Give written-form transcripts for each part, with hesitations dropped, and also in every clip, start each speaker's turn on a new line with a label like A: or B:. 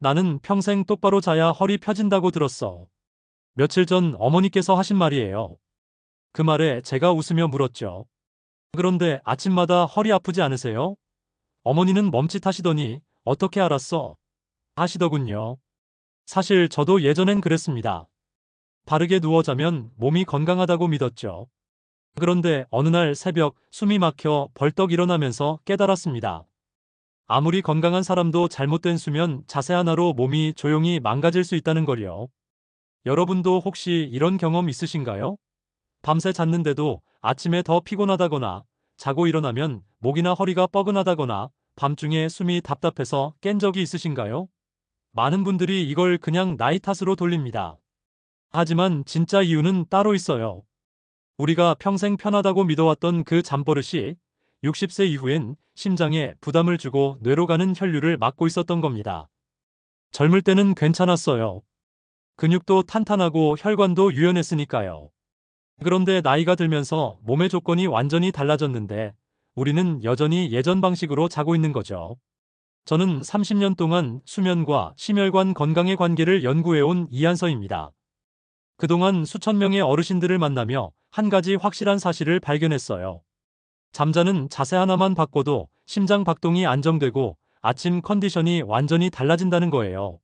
A: 나는 평생 똑바로 자야 허리 펴진다고 들었어. 며칠 전 어머니께서 하신 말이에요. 그 말에 제가 웃으며 물었죠. 그런데 아침마다 허리 아프지 않으세요? 어머니는 멈칫하시더니 어떻게 알았어? 하시더군요. 사실 저도 예전엔 그랬습니다. 바르게 누워 자면 몸이 건강하다고 믿었죠. 그런데 어느 날 새벽 숨이 막혀 벌떡 일어나면서 깨달았습니다. 아무리 건강한 사람도 잘못된 수면 자세 하나로 몸이 조용히 망가질 수 있다는 걸요. 여러분도 혹시 이런 경험 있으신가요? 밤새 잤는데도 아침에 더 피곤하다거나 자고 일어나면 목이나 허리가 뻐근하다거나 밤중에 숨이 답답해서 깬 적이 있으신가요? 많은 분들이 이걸 그냥 나이 탓으로 돌립니다. 하지만 진짜 이유는 따로 있어요. 우리가 평생 편하다고 믿어왔던 그 잠버릇이 60세 이후엔 심장에 부담을 주고 뇌로 가는 혈류를 막고 있었던 겁니다. 젊을 때는 괜찮았어요. 근육도 탄탄하고 혈관도 유연했으니까요. 그런데 나이가 들면서 몸의 조건이 완전히 달라졌는데 우리는 여전히 예전 방식으로 자고 있는 거죠. 저는 30년 동안 수면과 심혈관 건강의 관계를 연구해온 이한서입니다. 그동안 수천 명의 어르신들을 만나며 한 가지 확실한 사실을 발견했어요. 잠자는 자세 하나만 바꿔도 심장 박동이 안정되고 아침 컨디션이 완전히 달라진다는 거예요.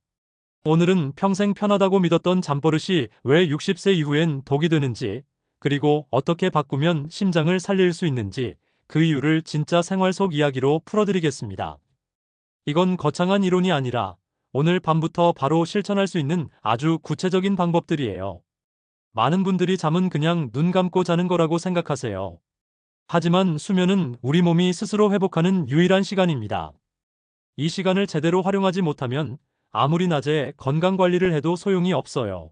A: 오늘은 평생 편하다고 믿었던 잠버릇이 왜 60세 이후엔 독이 되는지, 그리고 어떻게 바꾸면 심장을 살릴 수 있는지 그 이유를 진짜 생활 속 이야기로 풀어드리겠습니다. 이건 거창한 이론이 아니라 오늘 밤부터 바로 실천할 수 있는 아주 구체적인 방법들이에요. 많은 분들이 잠은 그냥 눈 감고 자는 거라고 생각하세요. 하지만 수면은 우리 몸이 스스로 회복하는 유일한 시간입니다. 이 시간을 제대로 활용하지 못하면 아무리 낮에 건강 관리를 해도 소용이 없어요.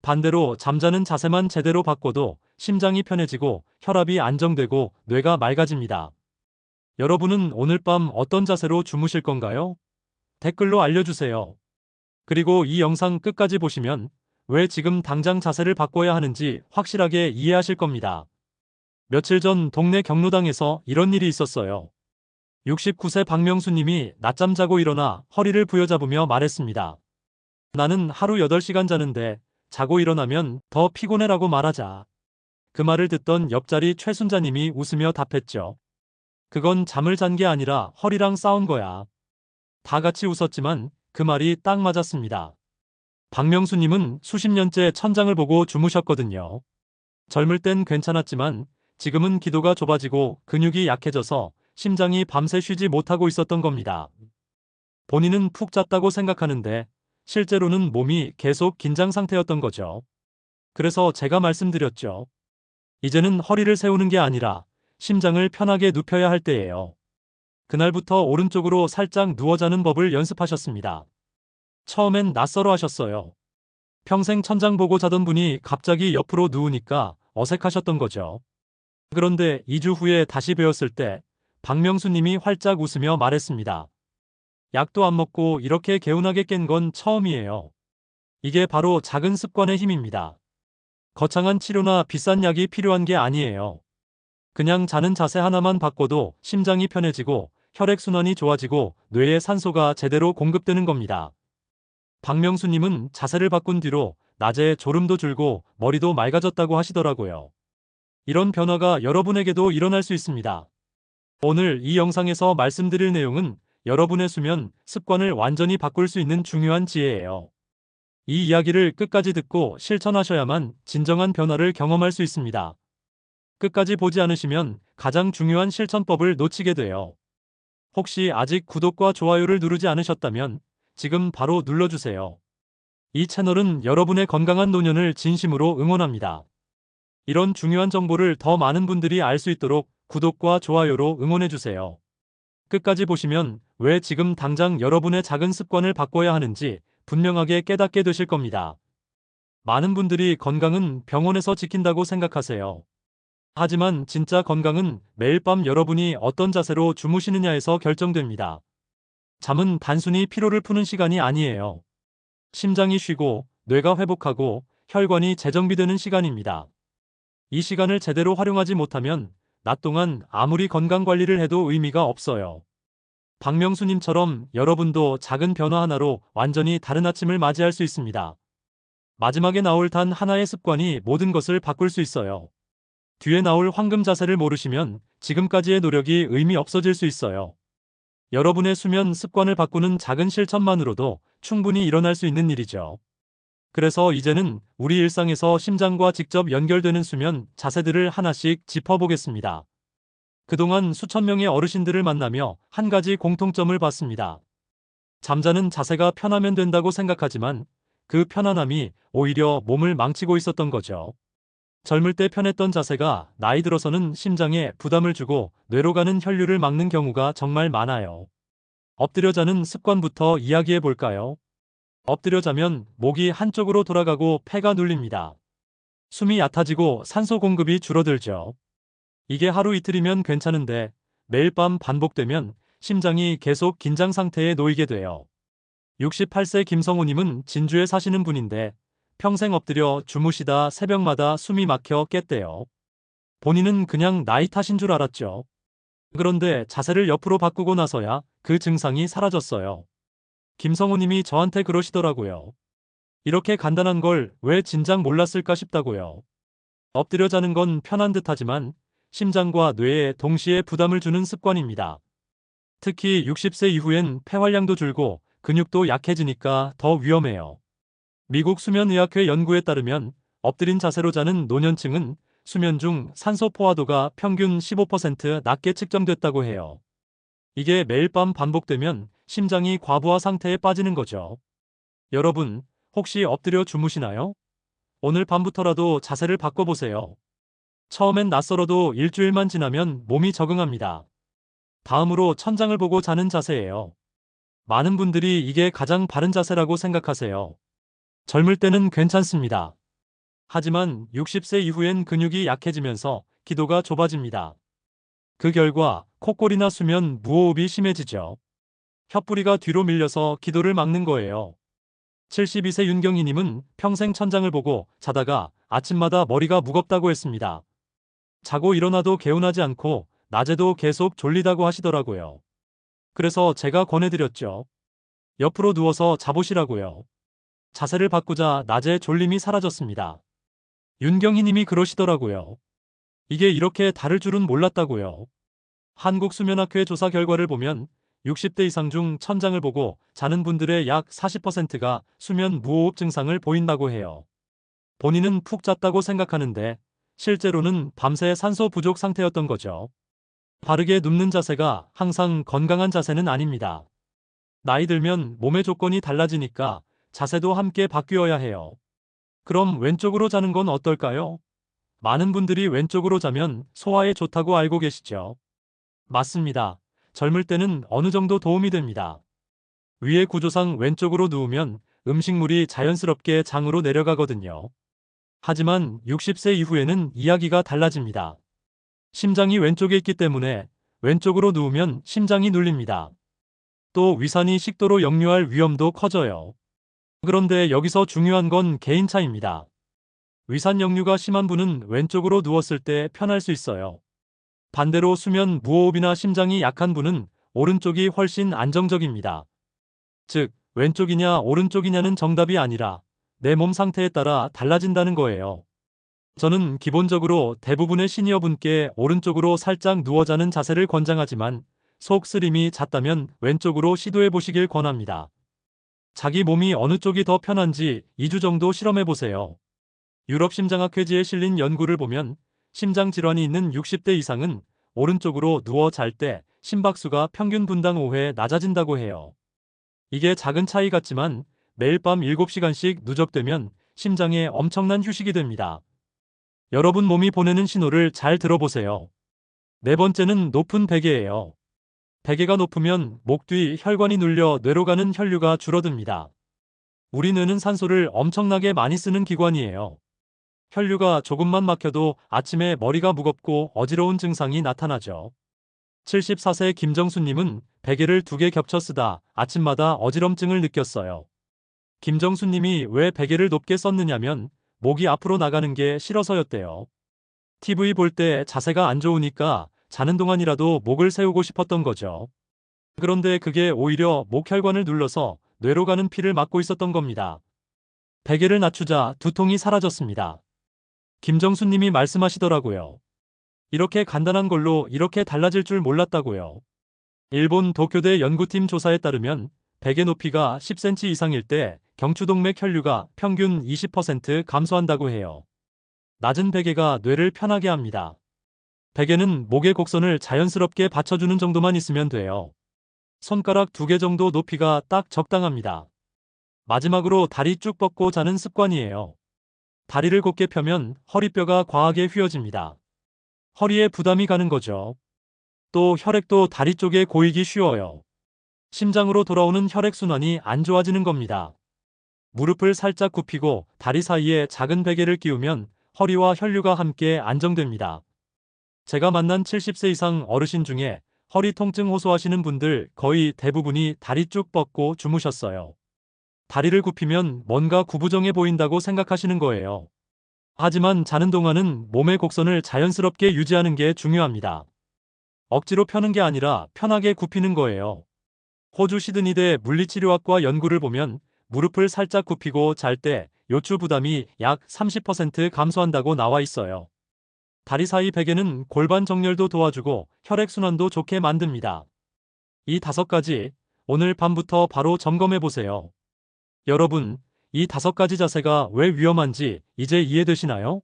A: 반대로 잠자는 자세만 제대로 바꿔도 심장이 편해지고 혈압이 안정되고 뇌가 맑아집니다. 여러분은 오늘 밤 어떤 자세로 주무실 건가요? 댓글로 알려주세요. 그리고 이 영상 끝까지 보시면 왜 지금 당장 자세를 바꿔야 하는지 확실하게 이해하실 겁니다. 며칠 전 동네 경로당에서 이런 일이 있었어요. 69세 박명수님이 낮잠 자고 일어나 허리를 부여잡으며 말했습니다. 나는 하루 8시간 자는데 자고 일어나면 더 피곤해라고 말하자. 그 말을 듣던 옆자리 최순자님이 웃으며 답했죠. 그건 잠을 잔 게 아니라 허리랑 싸운 거야. 다 같이 웃었지만 그 말이 딱 맞았습니다. 박명수님은 수십 년째 천장을 보고 주무셨거든요. 젊을 땐 괜찮았지만 지금은 기도가 좁아지고 근육이 약해져서 심장이 밤새 쉬지 못하고 있었던 겁니다. 본인은 푹 잤다고 생각하는데 실제로는 몸이 계속 긴장 상태였던 거죠. 그래서 제가 말씀드렸죠. 이제는 허리를 세우는 게 아니라 심장을 편하게 눕혀야 할 때예요. 그날부터 오른쪽으로 살짝 누워 자는 법을 연습하셨습니다. 처음엔 낯설어 하셨어요. 평생 천장 보고 자던 분이 갑자기 옆으로 누우니까 어색하셨던 거죠. 그런데 2주 후에 다시 배웠을 때 박명수님이 활짝 웃으며 말했습니다. 약도 안 먹고 이렇게 개운하게 깬 건 처음이에요. 이게 바로 작은 습관의 힘입니다. 거창한 치료나 비싼 약이 필요한 게 아니에요. 그냥 자는 자세 하나만 바꿔도 심장이 편해지고 혈액순환이 좋아지고 뇌에 산소가 제대로 공급되는 겁니다. 박명수님은 자세를 바꾼 뒤로 낮에 졸음도 줄고 머리도 맑아졌다고 하시더라고요. 이런 변화가 여러분에게도 일어날 수 있습니다. 오늘 이 영상에서 말씀드릴 내용은 여러분의 수면 습관을 완전히 바꿀 수 있는 중요한 지혜예요. 이 이야기를 끝까지 듣고 실천하셔야만 진정한 변화를 경험할 수 있습니다. 끝까지 보지 않으시면 가장 중요한 실천법을 놓치게 돼요. 혹시 아직 구독과 좋아요를 누르지 않으셨다면 지금 바로 눌러주세요. 이 채널은 여러분의 건강한 노년을 진심으로 응원합니다. 이런 중요한 정보를 더 많은 분들이 알 수 있도록 구독과 좋아요로 응원해주세요. 끝까지 보시면 왜 지금 당장 여러분의 작은 습관을 바꿔야 하는지 분명하게 깨닫게 되실 겁니다. 많은 분들이 건강은 병원에서 지킨다고 생각하세요. 하지만 진짜 건강은 매일 밤 여러분이 어떤 자세로 주무시느냐에서 결정됩니다. 잠은 단순히 피로를 푸는 시간이 아니에요. 심장이 쉬고 뇌가 회복하고 혈관이 재정비되는 시간입니다. 이 시간을 제대로 활용하지 못하면 낮 동안 아무리 건강 관리를 해도 의미가 없어요. 박명수님처럼 여러분도 작은 변화 하나로 완전히 다른 아침을 맞이할 수 있습니다. 마지막에 나올 단 하나의 습관이 모든 것을 바꿀 수 있어요. 뒤에 나올 황금 자세를 모르시면 지금까지의 노력이 의미 없어질 수 있어요. 여러분의 수면 습관을 바꾸는 작은 실천만으로도 충분히 일어날 수 있는 일이죠. 그래서 이제는 우리 일상에서 심장과 직접 연결되는 수면 자세들을 하나씩 짚어보겠습니다. 그동안 수천 명의 어르신들을 만나며 한 가지 공통점을 봤습니다. 잠자는 자세가 편하면 된다고 생각하지만 그 편안함이 오히려 몸을 망치고 있었던 거죠. 젊을 때 편했던 자세가 나이 들어서는 심장에 부담을 주고 뇌로 가는 혈류를 막는 경우가 정말 많아요. 엎드려 자는 습관부터 이야기해 볼까요? 엎드려 자면 목이 한쪽으로 돌아가고 폐가 눌립니다. 숨이 얕아지고 산소 공급이 줄어들죠. 이게 하루 이틀이면 괜찮은데 매일 밤 반복되면 심장이 계속 긴장 상태에 놓이게 돼요. 68세 김성호님은 진주에 사시는 분인데 평생 엎드려 주무시다 새벽마다 숨이 막혀 깼대요. 본인은 그냥 나이 탓인 줄 알았죠. 그런데 자세를 옆으로 바꾸고 나서야 그 증상이 사라졌어요. 김성호님이 저한테 그러시더라고요. 이렇게 간단한 걸 왜 진작 몰랐을까 싶다고요. 엎드려 자는 건 편한 듯하지만 심장과 뇌에 동시에 부담을 주는 습관입니다. 특히 60세 이후엔 폐활량도 줄고 근육도 약해지니까 더 위험해요. 미국 수면의학회 연구에 따르면 엎드린 자세로 자는 노년층은 수면 중 산소 포화도가 평균 15% 낮게 측정됐다고 해요. 이게 매일 밤 반복되면 심장이 과부하 상태에 빠지는 거죠. 여러분, 혹시 엎드려 주무시나요? 오늘 밤부터라도 자세를 바꿔보세요. 처음엔 낯설어도 일주일만 지나면 몸이 적응합니다. 다음으로 천장을 보고 자는 자세예요. 많은 분들이 이게 가장 바른 자세라고 생각하세요. 젊을 때는 괜찮습니다. 하지만 60세 이후엔 근육이 약해지면서 기도가 좁아집니다. 그 결과 콧골이나 수면 무호흡이 심해지죠. 혀뿌리가 뒤로 밀려서 기도를 막는 거예요. 72세 윤경희님은 평생 천장을 보고 자다가 아침마다 머리가 무겁다고 했습니다. 자고 일어나도 개운하지 않고 낮에도 계속 졸리다고 하시더라고요. 그래서 제가 권해드렸죠. 옆으로 누워서 자보시라고요. 자세를 바꾸자 낮에 졸림이 사라졌습니다. 윤경희님이 그러시더라고요. 이게 이렇게 다를 줄은 몰랐다고요. 한국수면학회 조사 결과를 보면 60대 이상 중 천장을 보고 자는 분들의 약 40%가 수면 무호흡 증상을 보인다고 해요. 본인은 푹 잤다고 생각하는데 실제로는 밤새 산소 부족 상태였던 거죠. 바르게 눕는 자세가 항상 건강한 자세는 아닙니다. 나이 들면 몸의 조건이 달라지니까 자세도 함께 바뀌어야 해요. 그럼 왼쪽으로 자는 건 어떨까요? 많은 분들이 왼쪽으로 자면 소화에 좋다고 알고 계시죠? 맞습니다. 젊을 때는 어느 정도 도움이 됩니다. 위의 구조상 왼쪽으로 누우면 음식물이 자연스럽게 장으로 내려가거든요. 하지만 60세 이후에는 이야기가 달라집니다. 심장이 왼쪽에 있기 때문에 왼쪽으로 누우면 심장이 눌립니다. 또 위산이 식도로 역류할 위험도 커져요. 그런데 여기서 중요한 건 개인차입니다. 위산 역류가 심한 분은 왼쪽으로 누웠을 때 편할 수 있어요. 반대로 수면 무호흡이나 심장이 약한 분은 오른쪽이 훨씬 안정적입니다. 즉, 왼쪽이냐 오른쪽이냐는 정답이 아니라 내 몸 상태에 따라 달라진다는 거예요. 저는 기본적으로 대부분의 시니어분께 오른쪽으로 살짝 누워 자는 자세를 권장하지만 속 쓰림이 잦다면 왼쪽으로 시도해 보시길 권합니다. 자기 몸이 어느 쪽이 더 편한지 2주 정도 실험해 보세요. 유럽 심장학회지에 실린 연구를 보면 심장 질환이 있는 60대 이상은 오른쪽으로 누워 잘 때 심박수가 평균 분당 5회 낮아진다고 해요. 이게 작은 차이 같지만 매일 밤 7시간씩 누적되면 심장에 엄청난 휴식이 됩니다. 여러분 몸이 보내는 신호를 잘 들어보세요. 네 번째는 높은 베개예요. 베개가 높으면 목 뒤 혈관이 눌려 뇌로 가는 혈류가 줄어듭니다. 우리 뇌는 산소를 엄청나게 많이 쓰는 기관이에요. 혈류가 조금만 막혀도 아침에 머리가 무겁고 어지러운 증상이 나타나죠. 74세 김정수님은 베개를 2개 겹쳐 쓰다 아침마다 어지럼증을 느꼈어요. 김정수님이 왜 베개를 높게 썼느냐면 목이 앞으로 나가는 게 싫어서였대요. TV 볼 때 자세가 안 좋으니까 자는 동안이라도 목을 세우고 싶었던 거죠. 그런데 그게 오히려 목혈관을 눌러서 뇌로 가는 피를 막고 있었던 겁니다. 베개를 낮추자 두통이 사라졌습니다. 김정수 님이 말씀하시더라고요. 이렇게 간단한 걸로 이렇게 달라질 줄 몰랐다고요. 일본 도쿄대 연구팀 조사에 따르면 베개 높이가 10cm 이상일 때 경추동맥 혈류가 평균 20% 감소한다고 해요. 낮은 베개가 뇌를 편하게 합니다. 베개는 목의 곡선을 자연스럽게 받쳐주는 정도만 있으면 돼요. 손가락 2개 정도 높이가 딱 적당합니다. 마지막으로 다리 쭉 뻗고 자는 습관이에요. 다리를 곧게 펴면 허리뼈가 과하게 휘어집니다. 허리에 부담이 가는 거죠. 또 혈액도 다리 쪽에 고이기 쉬워요. 심장으로 돌아오는 혈액순환이 안 좋아지는 겁니다. 무릎을 살짝 굽히고 다리 사이에 작은 베개를 끼우면 허리와 혈류가 함께 안정됩니다. 제가 만난 70세 이상 어르신 중에 허리 통증 호소하시는 분들 거의 대부분이 다리 쭉 뻗고 주무셨어요. 다리를 굽히면 뭔가 구부정해 보인다고 생각하시는 거예요. 하지만 자는 동안은 몸의 곡선을 자연스럽게 유지하는 게 중요합니다. 억지로 펴는 게 아니라 편하게 굽히는 거예요. 호주 시드니대 물리치료학과 연구를 보면 무릎을 살짝 굽히고 잘 때 요추 부담이 약 30% 감소한다고 나와 있어요. 다리 사이 베개는 골반 정렬도 도와주고 혈액순환도 좋게 만듭니다. 이 5가지 오늘 밤부터 바로 점검해 보세요. 여러분, 이 5가지 자세가 왜 위험한지 이제 이해되시나요?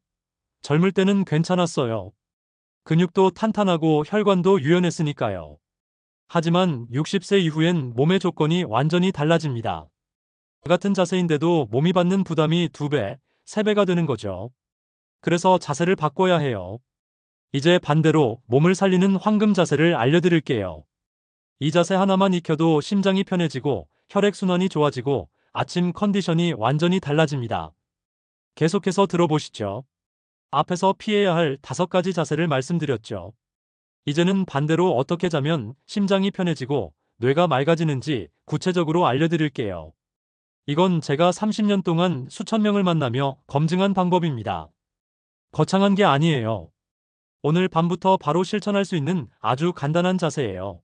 A: 젊을 때는 괜찮았어요. 근육도 탄탄하고 혈관도 유연했으니까요. 하지만 60세 이후엔 몸의 조건이 완전히 달라집니다. 같은 자세인데도 몸이 받는 부담이 2배, 3배가 되는 거죠. 그래서 자세를 바꿔야 해요. 이제 반대로 몸을 살리는 황금 자세를 알려드릴게요. 이 자세 하나만 익혀도 심장이 편해지고 혈액순환이 좋아지고 아침 컨디션이 완전히 달라집니다. 계속해서 들어보시죠. 앞에서 피해야 할 5가지 자세를 말씀드렸죠. 이제는 반대로 어떻게 자면 심장이 편해지고 뇌가 맑아지는지 구체적으로 알려드릴게요. 이건 제가 30년 동안 수천 명을 만나며 검증한 방법입니다. 거창한 게 아니에요. 오늘 밤부터 바로 실천할 수 있는 아주 간단한 자세예요.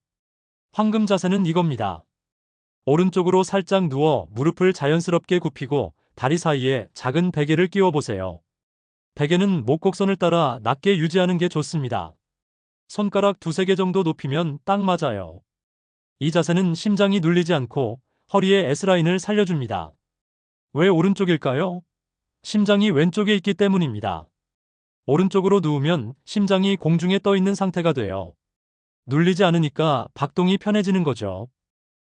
A: 황금 자세는 이겁니다. 오른쪽으로 살짝 누워 무릎을 자연스럽게 굽히고 다리 사이에 작은 베개를 끼워 보세요. 베개는 목 곡선을 따라 낮게 유지하는 게 좋습니다. 손가락 2-3개 정도 높이면 딱 맞아요. 이 자세는 심장이 눌리지 않고 허리의 S라인을 살려줍니다. 왜 오른쪽일까요? 심장이 왼쪽에 있기 때문입니다. 오른쪽으로 누우면 심장이 공중에 떠 있는 상태가 돼요. 눌리지 않으니까 박동이 편해지는 거죠.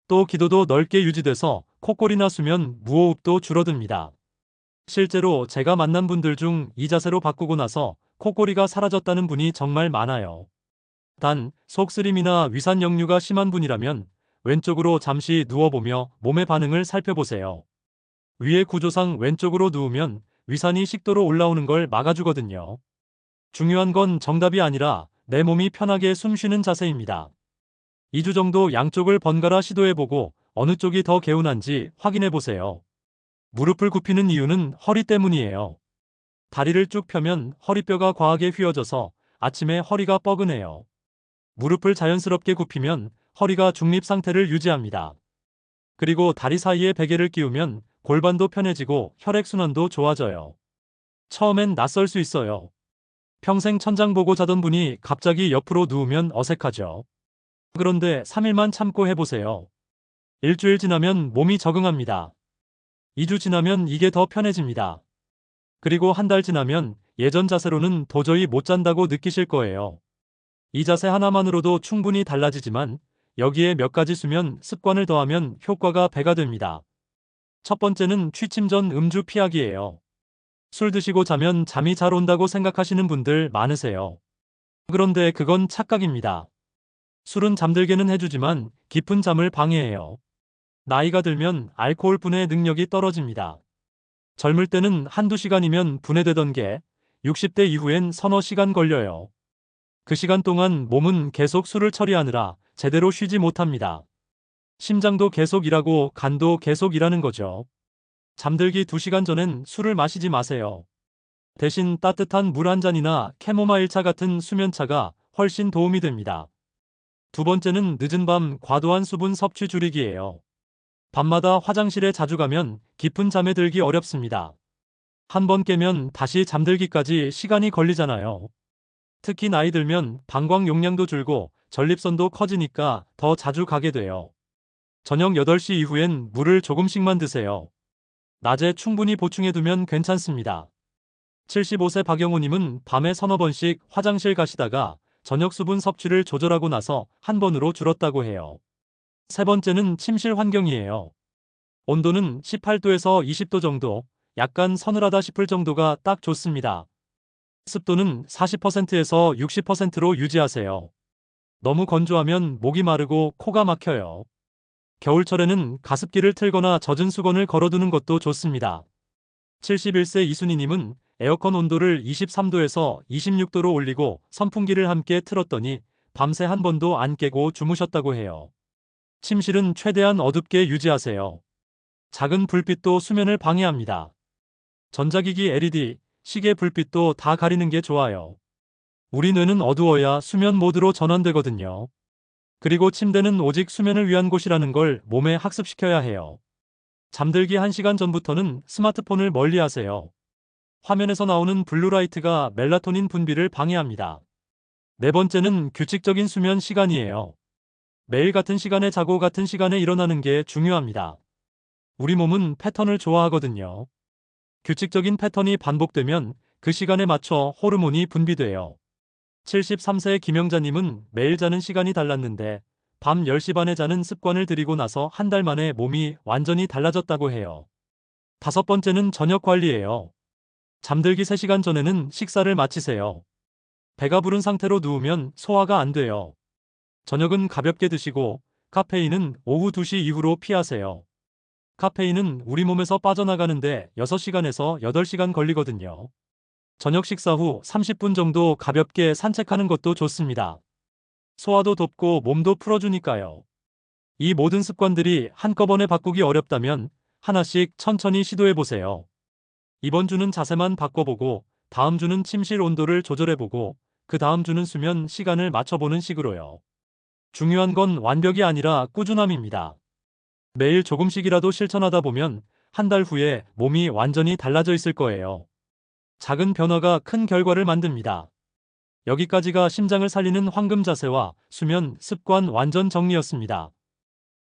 A: 또 기도도 넓게 유지돼서 콧골이나 수면, 무호흡도 줄어듭니다. 실제로 제가 만난 분들 중 이 자세로 바꾸고 나서 콧골이가 사라졌다는 분이 정말 많아요. 단, 속쓰림이나 위산 역류가 심한 분이라면 왼쪽으로 잠시 누워보며 몸의 반응을 살펴보세요. 위의 구조상 왼쪽으로 누우면 위산이 식도로 올라오는 걸 막아주거든요. 중요한 건 정답이 아니라 내 몸이 편하게 숨 쉬는 자세입니다. 2주 정도 양쪽을 번갈아 시도해보고 어느 쪽이 더 개운한지 확인해보세요. 무릎을 굽히는 이유는 허리 때문이에요. 다리를 쭉 펴면 허리뼈가 과하게 휘어져서 아침에 허리가 뻐근해요. 무릎을 자연스럽게 굽히면 허리가 중립 상태를 유지합니다. 그리고 다리 사이에 베개를 끼우면 골반도 편해지고 혈액순환도 좋아져요. 처음엔 낯설 수 있어요. 평생 천장 보고 자던 분이 갑자기 옆으로 누우면 어색하죠. 그런데 3일만 참고 해보세요. 일주일 지나면 몸이 적응합니다. 2주 지나면 이게 더 편해집니다. 그리고 한 달 지나면 예전 자세로는 도저히 못 잔다고 느끼실 거예요. 이 자세 하나만으로도 충분히 달라지지만 여기에 몇 가지 수면 습관을 더하면 효과가 배가 됩니다. 첫 번째는 취침 전 음주 피하기예요. 술 드시고 자면 잠이 잘 온다고 생각하시는 분들 많으세요. 그런데 그건 착각입니다. 술은 잠들게는 해주지만 깊은 잠을 방해해요. 나이가 들면 알코올 분해 능력이 떨어집니다. 젊을 때는 1~2시간이면 분해되던 게 60대 이후엔 서너 시간 걸려요. 그 시간 동안 몸은 계속 술을 처리하느라 제대로 쉬지 못합니다. 심장도 계속 일하고 간도 계속 일하는 거죠. 잠들기 2시간 전엔 술을 마시지 마세요. 대신 따뜻한 물 한 잔이나 캐모마일차 같은 수면차가 훨씬 도움이 됩니다. 두 번째는 늦은 밤 과도한 수분 섭취 줄이기예요. 밤마다 화장실에 자주 가면 깊은 잠에 들기 어렵습니다. 한 번 깨면 다시 잠들기까지 시간이 걸리잖아요. 특히 나이 들면 방광 용량도 줄고 전립선도 커지니까 더 자주 가게 돼요. 저녁 8시 이후엔 물을 조금씩만 드세요. 낮에 충분히 보충해두면 괜찮습니다. 75세 박영호님은 밤에 서너 번씩 화장실 가시다가 저녁 수분 섭취를 조절하고 나서 한 번으로 줄었다고 해요. 세 번째는 침실 환경이에요. 온도는 18도에서 20도 정도, 약간 서늘하다 싶을 정도가 딱 좋습니다. 습도는 40%에서 60%로 유지하세요. 너무 건조하면 목이 마르고 코가 막혀요. 겨울철에는 가습기를 틀거나 젖은 수건을 걸어두는 것도 좋습니다. 71세 이순희님은 에어컨 온도를 23도에서 26도로 올리고 선풍기를 함께 틀었더니 밤새 한 번도 안 깨고 주무셨다고 해요. 침실은 최대한 어둡게 유지하세요. 작은 불빛도 수면을 방해합니다. 전자기기 LED, 시계 불빛도 다 가리는 게 좋아요. 우리 뇌는 어두워야 수면 모드로 전환되거든요. 그리고 침대는 오직 수면을 위한 곳이라는 걸 몸에 학습시켜야 해요. 잠들기 1시간 전부터는 스마트폰을 멀리 하세요. 화면에서 나오는 블루라이트가 멜라토닌 분비를 방해합니다. 네 번째는 규칙적인 수면 시간이에요. 매일 같은 시간에 자고 같은 시간에 일어나는 게 중요합니다. 우리 몸은 패턴을 좋아하거든요. 규칙적인 패턴이 반복되면 그 시간에 맞춰 호르몬이 분비돼요. 73세 김영자님은 매일 자는 시간이 달랐는데 밤 10시 반에 자는 습관을 들이고 나서 한 달 만에 몸이 완전히 달라졌다고 해요. 다섯 번째는 저녁 관리예요. 잠들기 3시간 전에는 식사를 마치세요. 배가 부른 상태로 누우면 소화가 안 돼요. 저녁은 가볍게 드시고 카페인은 오후 2시 이후로 피하세요. 카페인은 우리 몸에서 빠져나가는데 6시간에서 8시간 걸리거든요. 저녁 식사 후 30분 정도 가볍게 산책하는 것도 좋습니다. 소화도 돕고 몸도 풀어주니까요. 이 모든 습관들이 한꺼번에 바꾸기 어렵다면 하나씩 천천히 시도해보세요. 이번 주는 자세만 바꿔보고 다음 주는 침실 온도를 조절해보고 그 다음 주는 수면 시간을 맞춰보는 식으로요. 중요한 건 완벽이 아니라 꾸준함입니다. 매일 조금씩이라도 실천하다 보면 한 달 후에 몸이 완전히 달라져 있을 거예요. 작은 변화가 큰 결과를 만듭니다. 여기까지가 심장을 살리는 황금 자세와 수면 습관 완전 정리였습니다.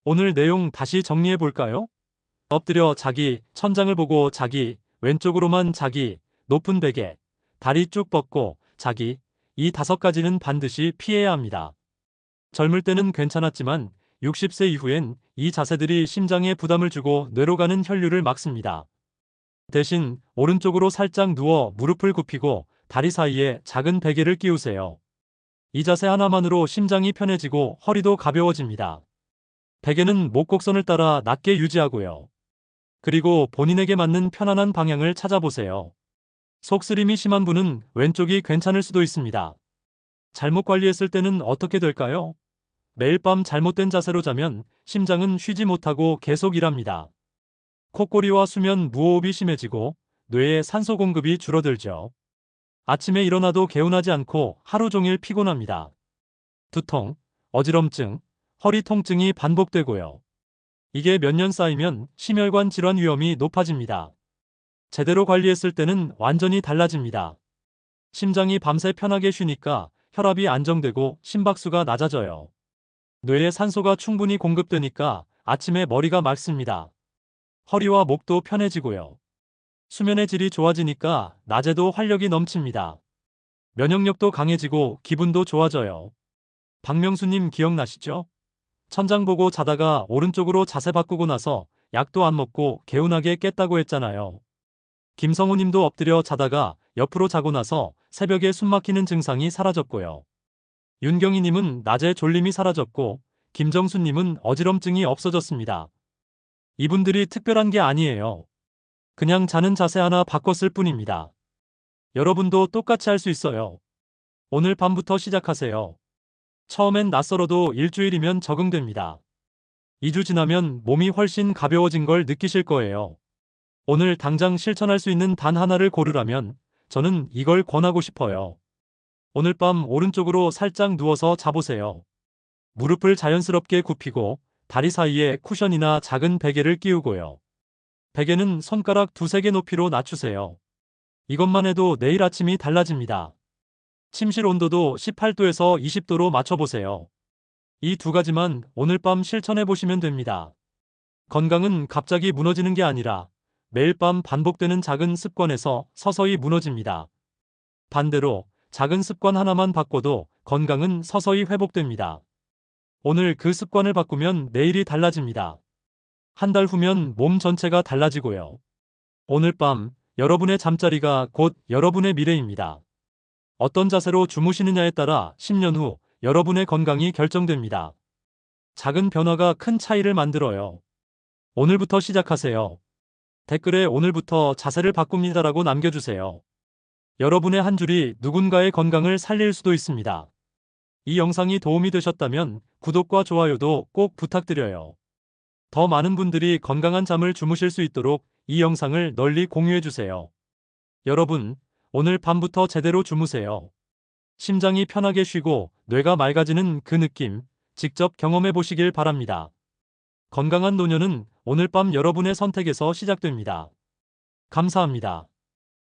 A: 오늘 내용 다시 정리해 볼까요? 엎드려 자기, 천장을 보고 자기, 왼쪽으로만 자기, 높은 베개, 다리 쭉 뻗고 자기, 이 5가지는 반드시 피해야 합니다. 젊을 때는 괜찮았지만 60세 이후엔 이 자세들이 심장에 부담을 주고 뇌로 가는 혈류를 막습니다. 대신 오른쪽으로 살짝 누워 무릎을 굽히고 다리 사이에 작은 베개를 끼우세요. 이 자세 하나만으로 심장이 편해지고 허리도 가벼워집니다. 베개는 목 곡선을 따라 낮게 유지하고요. 그리고 본인에게 맞는 편안한 방향을 찾아보세요. 속쓰림이 심한 분은 왼쪽이 괜찮을 수도 있습니다. 잘못 관리했을 때는 어떻게 될까요? 매일 밤 잘못된 자세로 자면 심장은 쉬지 못하고 계속 일합니다. 콧골이와 수면 무호흡이 심해지고 뇌에 산소 공급이 줄어들죠. 아침에 일어나도 개운하지 않고 하루 종일 피곤합니다. 두통, 어지럼증, 허리 통증이 반복되고요. 이게 몇 년 쌓이면 심혈관 질환 위험이 높아집니다. 제대로 관리했을 때는 완전히 달라집니다. 심장이 밤새 편하게 쉬니까 혈압이 안정되고 심박수가 낮아져요. 뇌에 산소가 충분히 공급되니까 아침에 머리가 맑습니다. 허리와 목도 편해지고요. 수면의 질이 좋아지니까 낮에도 활력이 넘칩니다. 면역력도 강해지고 기분도 좋아져요. 박명수님 기억나시죠? 천장 보고 자다가 오른쪽으로 자세 바꾸고 나서 약도 안 먹고 개운하게 깼다고 했잖아요. 김성우님도 엎드려 자다가 옆으로 자고 나서 새벽에 숨막히는 증상이 사라졌고요. 윤경희님은 낮에 졸림이 사라졌고 김정수님은 어지럼증이 없어졌습니다. 이분들이 특별한 게 아니에요. 그냥 자는 자세 하나 바꿨을 뿐입니다. 여러분도 똑같이 할 수 있어요. 오늘 밤부터 시작하세요. 처음엔 낯설어도 일주일이면 적응됩니다. 2주 지나면 몸이 훨씬 가벼워진 걸 느끼실 거예요. 오늘 당장 실천할 수 있는 단 하나를 고르라면 저는 이걸 권하고 싶어요. 오늘 밤 오른쪽으로 살짝 누워서 자보세요. 무릎을 자연스럽게 굽히고 다리 사이에 쿠션이나 작은 베개를 끼우고요. 베개는 손가락 두세 개 높이로 낮추세요. 이것만 해도 내일 아침이 달라집니다. 침실 온도도 18도에서 20도로 맞춰보세요. 이 두 가지만 오늘 밤 실천해 보시면 됩니다. 건강은 갑자기 무너지는 게 아니라 매일 밤 반복되는 작은 습관에서 서서히 무너집니다. 반대로 작은 습관 하나만 바꿔도 건강은 서서히 회복됩니다. 오늘 그 습관을 바꾸면 내일이 달라집니다. 한 달 후면 몸 전체가 달라지고요. 오늘 밤 여러분의 잠자리가 곧 여러분의 미래입니다. 어떤 자세로 주무시느냐에 따라 10년 후 여러분의 건강이 결정됩니다. 작은 변화가 큰 차이를 만들어요. 오늘부터 시작하세요. 댓글에 오늘부터 자세를 바꿉니다라고 남겨주세요. 여러분의 한 줄이 누군가의 건강을 살릴 수도 있습니다. 이 영상이 도움이 되셨다면 구독과 좋아요도 꼭 부탁드려요. 더 많은 분들이 건강한 잠을 주무실 수 있도록 이 영상을 널리 공유해주세요. 여러분, 오늘 밤부터 제대로 주무세요. 심장이 편하게 쉬고 뇌가 맑아지는 그 느낌, 직접 경험해 보시길 바랍니다. 건강한 노년은 오늘 밤 여러분의 선택에서 시작됩니다. 감사합니다.